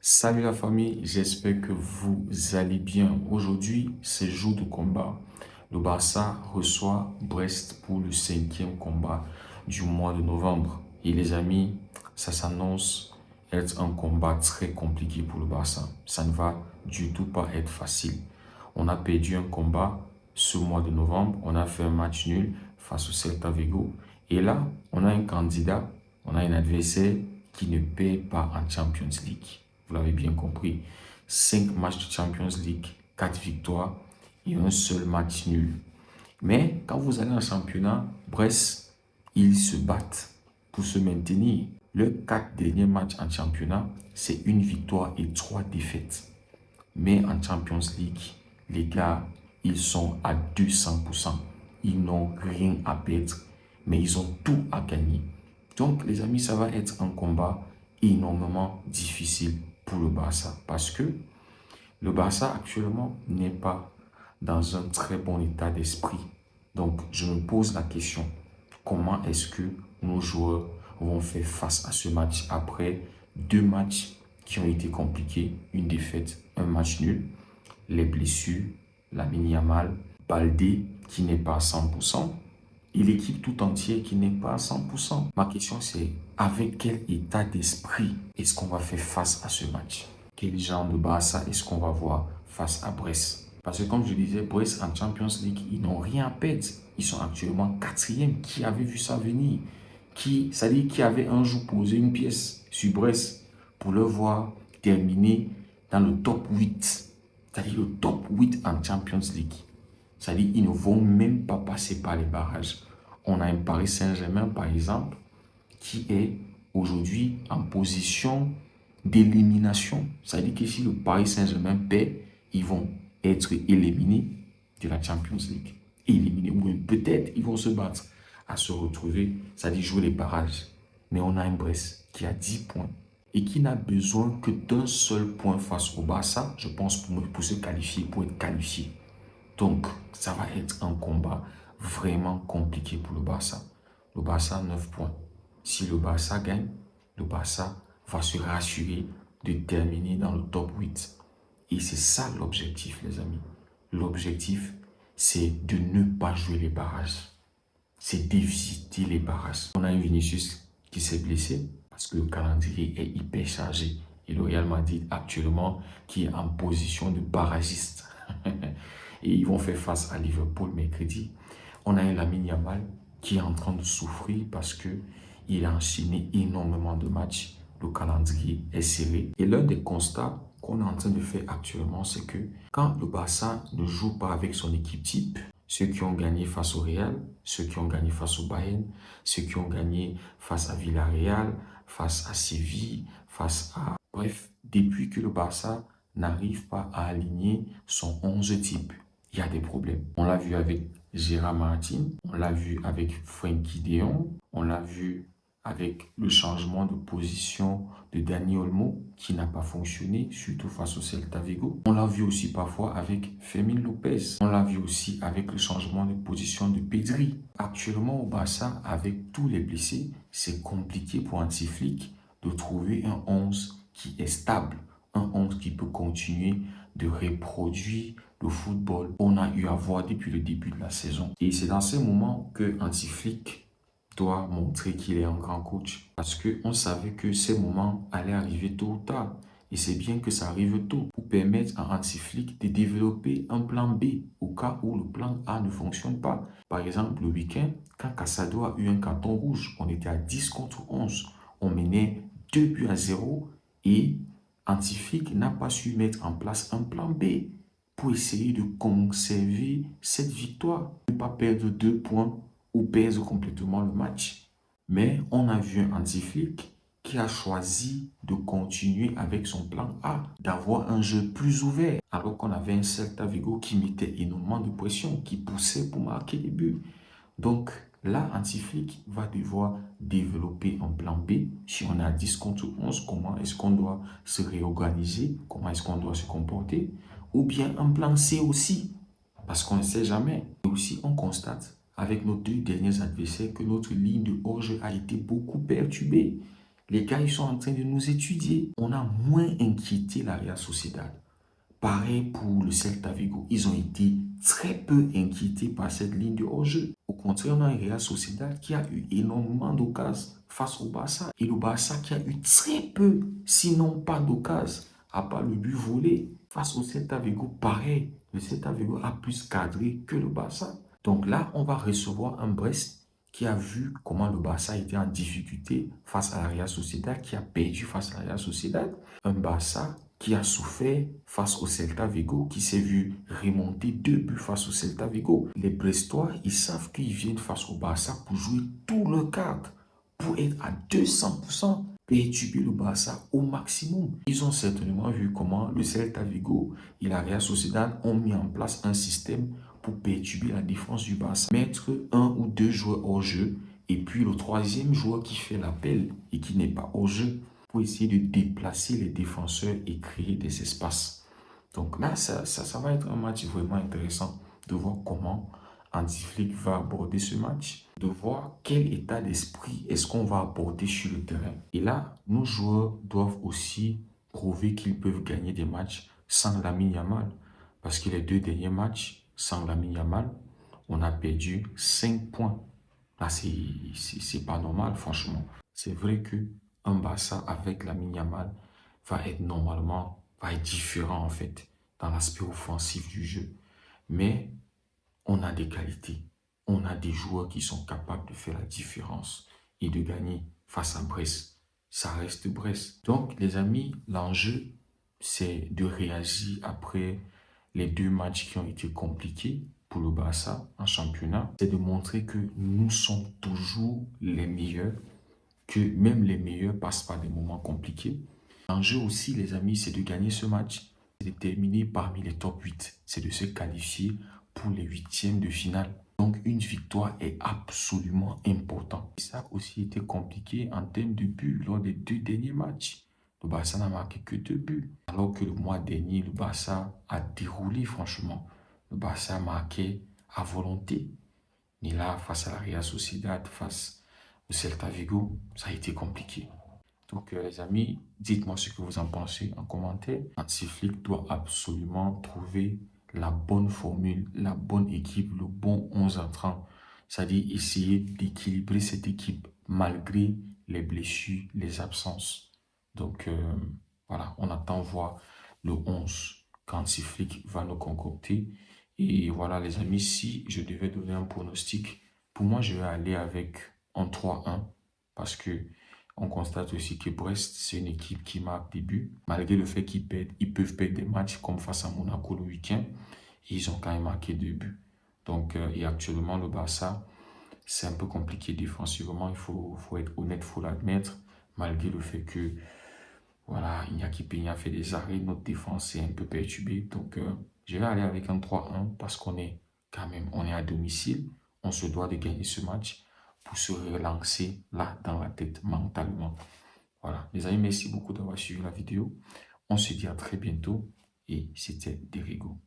Salut la famille, j'espère que vous allez bien. Aujourd'hui, c'est jour de combat. Le Barça reçoit Brest pour le 5e combat du mois de novembre. Et les amis, ça s'annonce être un combat très compliqué pour le Barça. Ça ne va du tout pas être facile. On a perdu un combat ce mois de novembre. On a fait un match nul face au Celta Vigo. Et là, on a un candidat, on a un adversaire qui ne perd pas en Champions League. Vous l'avez bien compris. 5 matchs de Champions League, 4 victoires et un seul match nul. Mais quand vous allez en championnat, Brest, ils se battent pour se maintenir. Leurs 4 derniers matchs en championnat, c'est une victoire et 3 défaites. Mais en Champions League, les gars, ils sont à 200%. Ils n'ont rien à perdre, mais ils ont tout à gagner. Donc, les amis, ça va être un combat énormément difficile pour le Barça parce que le Barça actuellement n'est pas dans un très bon état d'esprit. Donc, je me pose la question, comment est-ce que nos joueurs vont faire face à ce match après 2 matchs qui ont été compliqués, une défaite, un match nul, les blessures, Lamine Yamal, Baldé qui n'est pas à 100%, et l'équipe tout entière qui n'est pas à 100%. Ma question c'est, avec quel état d'esprit est-ce qu'on va faire face à ce match? Quel genre de Barça est-ce qu'on va voir face à Brest? Parce que comme je disais, Brest en Champions League, ils n'ont rien à perdre. Ils sont actuellement 4e. Qui avait vu ça venir? C'est-à-dire qui avait un jour posé une pièce sur Brest pour le voir terminer dans le top 8. C'est-à-dire le top 8 en Champions League. C'est-à-dire qu'ils ne vont même pas passer par les barrages. On a un Paris Saint-Germain, par exemple, qui est aujourd'hui en position d'élimination. C'est-à-dire que si le Paris Saint-Germain perd, ils vont être éliminés de la Champions League. Éliminés, ou peut-être ils vont se battre à se retrouver, c'est-à-dire jouer les barrages. Mais on a un Brest qui a 10 points et qui n'a besoin que d'un seul point face au Barça, je pense, pour se qualifier, pour être qualifié. Donc, ça va être un combat vraiment compliqué pour le Barça. Le Barça, 9 points. Si le Barça gagne, le Barça va se rassurer de terminer dans le top 8. Et c'est ça l'objectif, les amis. L'objectif, c'est de ne pas jouer les barrages. C'est d'éviter les barrages. On a un Vinicius qui s'est blessé parce que le calendrier est hyper chargé. Et le Real Madrid, actuellement, qui est en position de barragiste. Et ils vont faire face à Liverpool mercredi. On a un Lamine Yamal qui est en train de souffrir parce qu'il a enchaîné énormément de matchs. Le calendrier est serré. Et l'un des constats qu'on est en train de faire actuellement, c'est que quand le Barça ne joue pas avec son équipe type, ceux qui ont gagné face au Real, ceux qui ont gagné face au Bayern, ceux qui ont gagné face à Villarreal, face à Séville, face à... Bref, depuis que le Barça n'arrive pas à aligner son 11 type, il y a des problèmes. On l'a vu avec Gérard Martin, on l'a vu avec Frenkie de Jong, on l'a vu avec le changement de position de Dani Olmo qui n'a pas fonctionné, surtout face au Celta Vigo. On l'a vu aussi parfois avec Fermin Lopez. On l'a vu aussi avec le changement de position de Pedri. Actuellement au Barça, avec tous les blessés, c'est compliqué pour Hansi Flick de trouver un 11 qui est stable, un 11 qui peut continuer de reproduire le football qu'on a eu à voir depuis le début de la saison. Et c'est dans ces moments que Hansi Flick doit montrer qu'il est un grand coach. Parce qu'on savait que ces moments allaient arriver tôt ou tard. Et c'est bien que ça arrive tôt pour permettre à Hansi Flick de développer un plan B au cas où le plan A ne fonctionne pas. Par exemple, le week-end, quand Casado a eu un carton rouge, on était à 10 contre 11. On menait 2 buts à 0 et Hansi Flick n'a pas su mettre en place un plan B pour essayer de conserver cette victoire. Ne pas perdre 2 points ou perdre complètement le match. Mais on a vu un Hansi Flick qui a choisi de continuer avec son plan A, d'avoir un jeu plus ouvert, alors qu'on avait un Celta Vigo qui mettait énormément de pression, qui poussait pour marquer les buts. Donc là, Hansi Flick va devoir développer un plan B. Si on est à 10 contre 11, comment est-ce qu'on doit se réorganiser? Comment est-ce qu'on doit se comporter? Ou bien un plan C aussi, parce qu'on ne sait jamais. Et aussi, on constate avec nos 2 derniers adversaires que notre ligne de hors-jeu a été beaucoup perturbée. Les gars, ils sont en train de nous étudier. On a moins inquiété la Real Sociedad. Pareil pour le Celta Vigo. Ils ont été très peu inquiétés par cette ligne de hors-jeu. Au contraire, on a une Real Sociedad qui a eu énormément d'occasions face au Barça. Et le Barça qui a eu très peu, sinon pas d'occasions, à part le but volé face au Celta Vigo. Pareil, le Celta Vigo a plus cadré que le Barça. Donc là, on va recevoir un Brest qui a vu comment le Barça était en difficulté face à la Real Sociedad, qui a perdu face à la Real Sociedad. Un Barça qui a souffert face au Celta Vigo, qui s'est vu remonter 2 buts face au Celta Vigo. Les Brestois, ils savent qu'ils viennent face au Barça pour jouer tout le cadre, pour être à 200%, perturber le Barça au maximum. Ils ont certainement vu comment le Celta Vigo et la Real Sociedad ont mis en place un système pour perturber la défense du Barça. Mettre un ou deux joueurs hors jeu et puis le troisième joueur qui fait l'appel et qui n'est pas hors jeu pour essayer de déplacer les défenseurs et créer des espaces. Donc là, ça va être un match vraiment intéressant de voir comment Hansi Flick va aborder ce match, de voir quel état d'esprit est-ce qu'on va apporter sur le terrain. Et là, nos joueurs doivent aussi prouver qu'ils peuvent gagner des matchs sans Lamine Yamal. Parce que les 2 derniers matchs, sans Lamine Yamal, on a perdu 5 points. Là, c'est pas normal, franchement. C'est vrai que un Barça avec Lamine Yamal va être différent en fait, dans l'aspect offensif du jeu. Mais on a des qualités. On a des joueurs qui sont capables de faire la différence et de gagner face à Brest. Ça reste Brest. Donc, les amis, l'enjeu, c'est de réagir après les 2 matchs qui ont été compliqués pour le Barça en championnat. C'est de montrer que nous sommes toujours les meilleurs, que même les meilleurs passent par des moments compliqués. L'enjeu aussi, les amis, c'est de gagner ce match, c'est de terminer parmi les top 8, c'est de se qualifier pour les 8e de finale. Donc, une victoire est absolument importante. Ça a aussi été compliqué en termes de buts lors des 2 derniers matchs. Le Barça n'a marqué que 2 buts. Alors que le mois dernier, le Barça a déroulé, franchement. Le Barça a marqué à volonté. Mais là, face à la Real Sociedad, face au Celta Vigo, ça a été compliqué. Donc, les amis, dites-moi ce que vous en pensez en commentaire. Hansi Flick doit absolument trouver la bonne formule, la bonne équipe, le bon 11 entrant. C'est-à-dire essayer d'équilibrer cette équipe malgré les blessures, les absences. Donc, voilà, on attend voir le 11 qu'Hansi Flick va nous concocter. Et voilà, les amis, si je devais donner un pronostic, pour moi, je vais aller avec un 3-1 parce que on constate aussi que Brest, c'est une équipe qui marque des buts. Malgré le fait qu'ils perdent, ils peuvent perdre des matchs comme face à Monaco le week-end. Ils ont quand même marqué 2 buts. Donc, et actuellement, le Barça, c'est un peu compliqué défensivement. Il faut être honnête, il faut l'admettre. Malgré le fait que, voilà, Iñaki Peña fait des arrêts, notre défense est un peu perturbée. Donc, je vais aller avec un 3-1 parce qu'on est quand même, on est à domicile. On se doit de gagner ce match pour se relancer là dans la tête mentalement. Voilà, les amis, merci beaucoup d'avoir suivi la vidéo. On se dit à très bientôt et c'était Derigo.